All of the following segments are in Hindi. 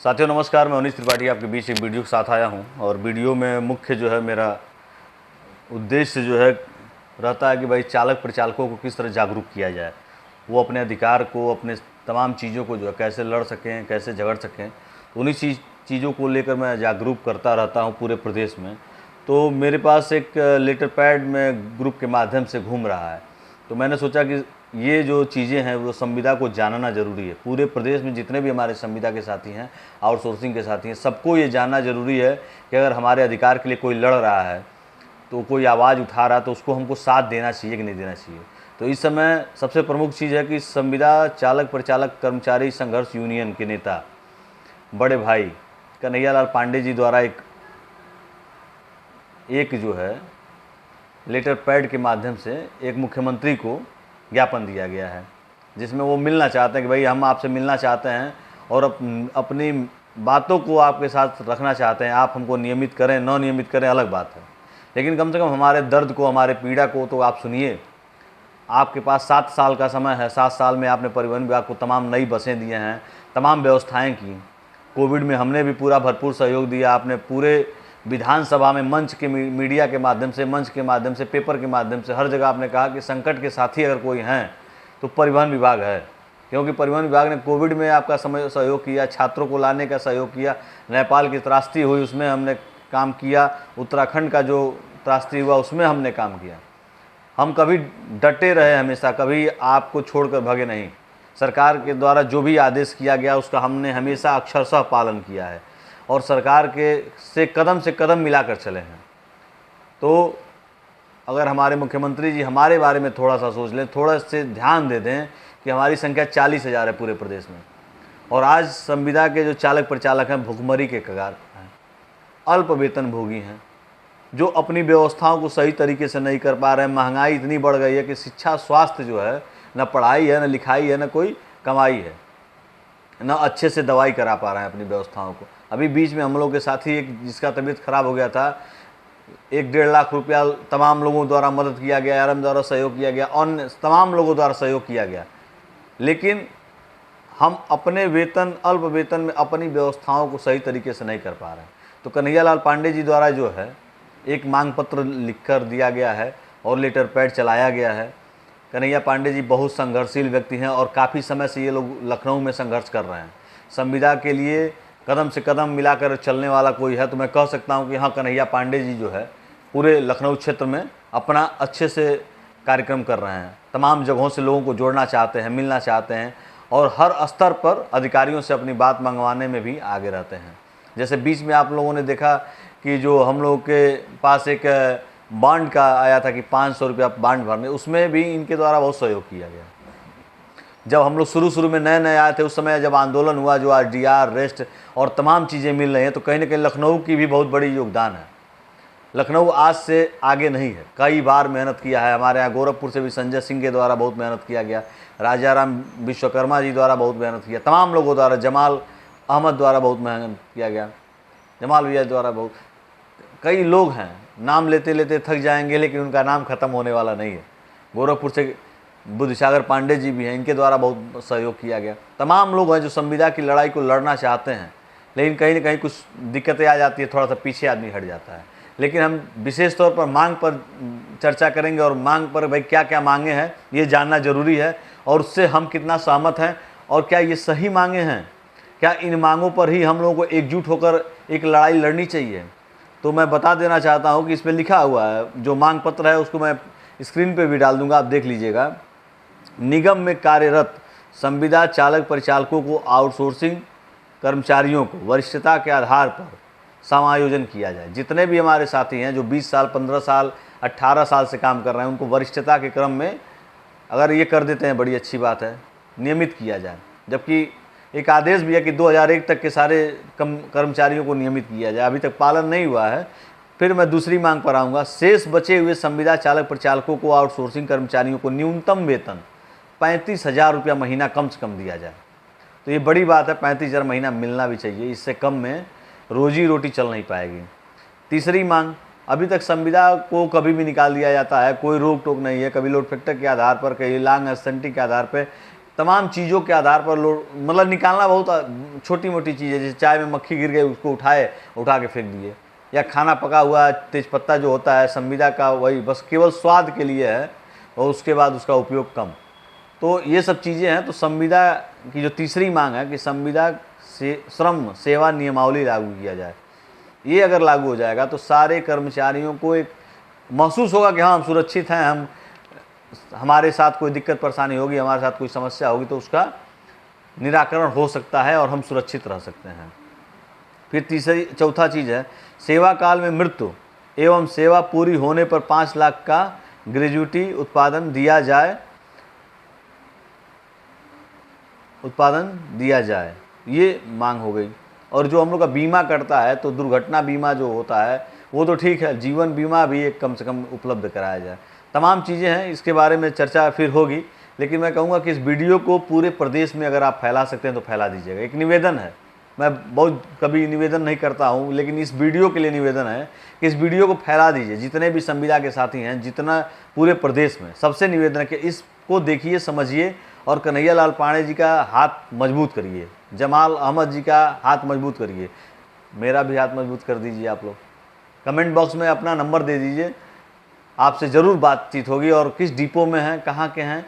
साथियों नमस्कार, मैं अनीश त्रिपाठी आपके बीच एक वीडियो के साथ आया हूं। और वीडियो में मुख्य जो है मेरा उद्देश्य जो है रहता है कि भाई चालक परिचालकों को किस तरह जागरूक किया जाए, वो अपने अधिकार को, अपने तमाम चीज़ों को जो है कैसे लड़ सकें, कैसे झगड़ सकें। उन्हीं चीज़ों को लेकर मैं जागरूक करता रहता हूं पूरे प्रदेश में। तो मेरे पास एक लेटर पैड में ग्रुप के माध्यम से घूम रहा है, तो मैंने सोचा कि ये जो चीज़ें हैं वो संविदा को जानना ज़रूरी है। पूरे प्रदेश में जितने भी हमारे संविदा के साथी हैं, आउटसोर्सिंग के साथी हैं, सबको ये जानना ज़रूरी है कि अगर हमारे अधिकार के लिए कोई लड़ रहा है, तो कोई आवाज़ उठा रहा है, तो उसको हमको साथ देना चाहिए कि नहीं देना चाहिए। तो इस समय सबसे प्रमुख चीज़ है कि संविदा चालक परिचालक कर्मचारी संघर्ष यूनियन के नेता बड़े भाई कन्हैयालाल पांडे जी द्वारा एक जो है लेटर पैड के माध्यम से एक मुख्यमंत्री को ज्ञापन दिया गया है, जिसमें वो मिलना चाहते हैं कि भाई हम आपसे मिलना चाहते हैं और अपनी बातों को आपके साथ रखना चाहते हैं। आप हमको नियमित करें, न नियमित करें अलग बात है, लेकिन कम से कम हमारे दर्द को, हमारे पीड़ा को तो आप सुनिए। आपके पास 7 साल का समय है, 7 साल में आपने परिवहन विभाग को तमाम नई बसें दिए हैं, तमाम व्यवस्थाएँ की। कोविड में हमने भी पूरा भरपूर सहयोग दिया। आपने पूरे विधानसभा में मंच के मीडिया के माध्यम से, मंच के माध्यम से, पेपर के माध्यम से, हर जगह आपने कहा कि संकट के साथी अगर कोई हैं तो परिवहन विभाग है, क्योंकि परिवहन विभाग ने कोविड में आपका सहयोग किया, छात्रों को लाने का सहयोग किया, नेपाल की त्रासदी हुई उसमें हमने काम किया, उत्तराखंड का जो त्रासदी हुआ उसमें हमने काम किया। हम कभी डटे रहे, हमेशा कभी आपको छोड़कर भगे नहीं। सरकार के द्वारा जो भी आदेश किया गया उसका हमने हमेशा अक्षरशः पालन किया है और सरकार के से कदम मिलाकर चले हैं। तो अगर हमारे मुख्यमंत्री जी हमारे बारे में थोड़ा सा सोच लें, थोड़ा से ध्यान दे दें कि हमारी संख्या 40,000 है पूरे प्रदेश में, और आज संविदा के जो चालक परिचालक हैं भुखमरी के कगार पर हैं, अल्प वेतन भोगी हैं, जो अपनी व्यवस्थाओं को सही तरीके से नहीं कर पा रहे हैं। महंगाई इतनी बढ़ गई है कि शिक्षा स्वास्थ्य जो है, न पढ़ाई है, न लिखाई है, न कोई कमाई है, न अच्छे से दवाई करा पा रहे हैं अपनी व्यवस्थाओं को। अभी बीच में हम लोग के साथी एक जिसका तबीयत खराब हो गया था, 1-1.5 लाख रुपया तमाम लोगों द्वारा मदद किया गया, आरएम द्वारा सहयोग किया गया, अन्य तमाम लोगों द्वारा सहयोग किया गया, लेकिन हम अपने वेतन, अल्प वेतन में अपनी व्यवस्थाओं को सही तरीके से नहीं कर पा रहे हैं। तो कन्हैयालाल पांडे जी द्वारा जो है एक मांग पत्र लिखकर दिया गया है और लेटर पैड चलाया गया है। कन्हैया पांडे जी बहुत संघर्षशील व्यक्ति हैं और काफ़ी समय से ये लोग लखनऊ में संघर्ष कर रहे हैं। संविदा के लिए कदम से कदम मिलाकर चलने वाला कोई है तो मैं कह सकता हूं कि हाँ, कन्हैया पांडे जी जो है पूरे लखनऊ क्षेत्र में अपना अच्छे से कार्यक्रम कर रहे हैं। तमाम जगहों से लोगों को जोड़ना चाहते हैं, मिलना चाहते हैं और हर स्तर पर अधिकारियों से अपनी बात मंगवाने में भी आगे रहते हैं। जैसे बीच में आप लोगों ने देखा कि जो हम लोग के पास एक बॉन्ड का आया था कि 500 रुपया बॉन्ड भरने, उसमें भी इनके द्वारा बहुत सहयोग किया गया। जब हम लोग शुरू में नए आए थे, उस समय जब आंदोलन हुआ, जो आज डीआर, रेस्ट और तमाम चीज़ें मिल रही हैं, तो कहीं ना कहीं लखनऊ की भी बहुत बड़ी योगदान है। लखनऊ आज से आगे नहीं है, कई बार मेहनत किया है। हमारे यहाँ गोरखपुर से भी संजय सिंह के द्वारा बहुत मेहनत किया गया, राजाराम विश्वकर्मा जी द्वारा बहुत मेहनत किया, तमाम लोगों द्वारा, जमाल अहमद द्वारा बहुत मेहनत किया गया, जमाल भैया द्वारा बहुत, कई लोग हैं, नाम लेते लेते थक जाएंगे लेकिन उनका नाम ख़त्म होने वाला नहीं है। गोरखपुर से बुद्धसागर पांडे जी भी हैं, इनके द्वारा बहुत सहयोग किया गया। तमाम लोग हैं जो संविदा की लड़ाई को लड़ना चाहते हैं, लेकिन कहीं ना कहीं कुछ दिक्कतें आ जाती है, थोड़ा सा पीछे आदमी हट जाता है। लेकिन हम विशेष तौर पर मांग पर चर्चा करेंगे और मांग पर भाई क्या क्या मांगे हैं ये जानना ज़रूरी है और उससे हम कितना सहमत हैं और क्या ये सही मांगे हैं, क्या इन मांगों पर ही हम लोगों को एकजुट होकर एक लड़ाई लड़नी चाहिए। तो मैं बता देना चाहता हूँ कि इस पर लिखा हुआ है, जो मांग पत्र है उसको मैं स्क्रीन पे भी डाल दूंगा, आप देख लीजिएगा। निगम में कार्यरत संविदा चालक परिचालकों को आउटसोर्सिंग कर्मचारियों को वरिष्ठता के आधार पर समायोजन किया जाए। जितने भी हमारे साथी हैं जो 20 साल, 15 साल, 18 साल से काम कर रहे हैं, उनको वरिष्ठता के क्रम में अगर ये कर देते हैं, बड़ी अच्छी बात है, नियमित किया जाए। जबकि एक आदेश भी है कि 2001 तक के सारे कर्मचारियों को नियमित किया जाए, अभी तक पालन नहीं हुआ है। फिर मैं दूसरी मांग पर आऊँगा, शेष बचे हुए संविदा चालक परिचालकों को, आउटसोर्सिंग कर्मचारियों को न्यूनतम वेतन 35,000 रुपया महीना कम से कम दिया जाए। तो ये बड़ी बात है, 35,000 महीना मिलना भी चाहिए, इससे कम में रोजी रोटी चल नहीं पाएगी। तीसरी मांग, अभी तक संविदा को कभी भी निकाल दिया जाता है, कोई रोक टोक नहीं है, कभी लोड फैक्टर के आधार पर, कभी लॉन्ग एब्सेंटी के आधार पर तमाम चीज़ों के आधार पर लोग मतलब निकालना बहुत छोटी मोटी चीज़ है, जैसे चाय में मक्खी गिर गई उसको उठा के फेंक दिए, या खाना पका हुआ तेज़पत्ता जो होता है संविदा का वही बस केवल स्वाद के लिए है और उसके बाद उसका उपयोग कम। तो ये सब चीज़ें हैं। तो संविदा की जो तीसरी मांग है कि संविदा से श्रम सेवा नियमावली लागू किया जाए। ये अगर लागू हो जाएगा तो सारे कर्मचारियों को एक महसूस होगा कि हाँ हम सुरक्षित हैं, हमारे साथ कोई दिक्कत परेशानी होगी, हमारे साथ कोई समस्या होगी तो उसका निराकरण हो सकता है और हम सुरक्षित रह सकते हैं। फिर चौथा चीज़ है सेवा काल में मृत्यु एवं सेवा पूरी होने पर 5 लाख का ग्रेजुटी उत्पादन दिया जाए, ये मांग हो गई। और जो हम लोग का बीमा करता है तो दुर्घटना बीमा जो होता है वो तो ठीक है, जीवन बीमा भी एक कम से कम उपलब्ध कराया जाए। तमाम चीज़ें हैं, इसके बारे में चर्चा फिर होगी, लेकिन मैं कहूँगा कि इस वीडियो को पूरे प्रदेश में अगर आप फैला सकते हैं तो फैला दीजिएगा। एक निवेदन है, मैं बहुत कभी निवेदन नहीं करता हूँ, लेकिन इस वीडियो के लिए निवेदन है कि इस वीडियो को फैला दीजिए। जितने भी संविदा के साथी हैं, जितना पूरे प्रदेश में, सबसे निवेदन है कि इसको देखिए, समझिए और कन्हैया लाल पांडे जी का हाथ मजबूत करिए, जमाल अहमद जी का हाथ मजबूत करिए, मेरा भी हाथ मजबूत कर दीजिए। आप लोग कमेंट बॉक्स में अपना नंबर दे दीजिए, आपसे ज़रूर बातचीत होगी और किस डिपो में हैं, कहाँ के हैं,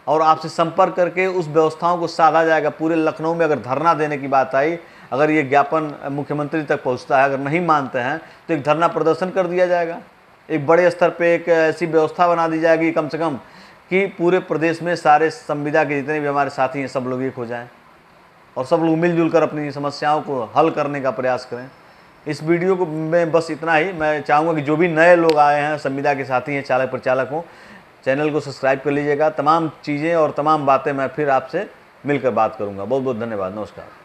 और आपसे संपर्क करके उस व्यवस्थाओं को साधा जाएगा। पूरे लखनऊ में अगर धरना देने की बात आई, अगर ये ज्ञापन मुख्यमंत्री तक पहुंचता है, अगर नहीं मानते हैं तो एक धरना प्रदर्शन कर दिया जाएगा, एक बड़े स्तर पे एक ऐसी व्यवस्था बना दी जाएगी कम से कम कि पूरे प्रदेश में सारे संविदा के जितने भी हमारे साथी हैं सब लोग एक हो जाएं और सब लोग मिलजुल कर अपनी समस्याओं को हल करने का प्रयास करें। इस वीडियो को में बस इतना ही। मैं चाहूँगा कि जो भी नए लोग आए हैं, संविदा के साथी हैं, चालक प्रचालक हों, चैनल को सब्सक्राइब कर लीजिएगा। तमाम चीज़ें और तमाम बातें मैं फिर आपसे मिलकर बात करूँगा। बहुत बहुत धन्यवाद। नमस्कार।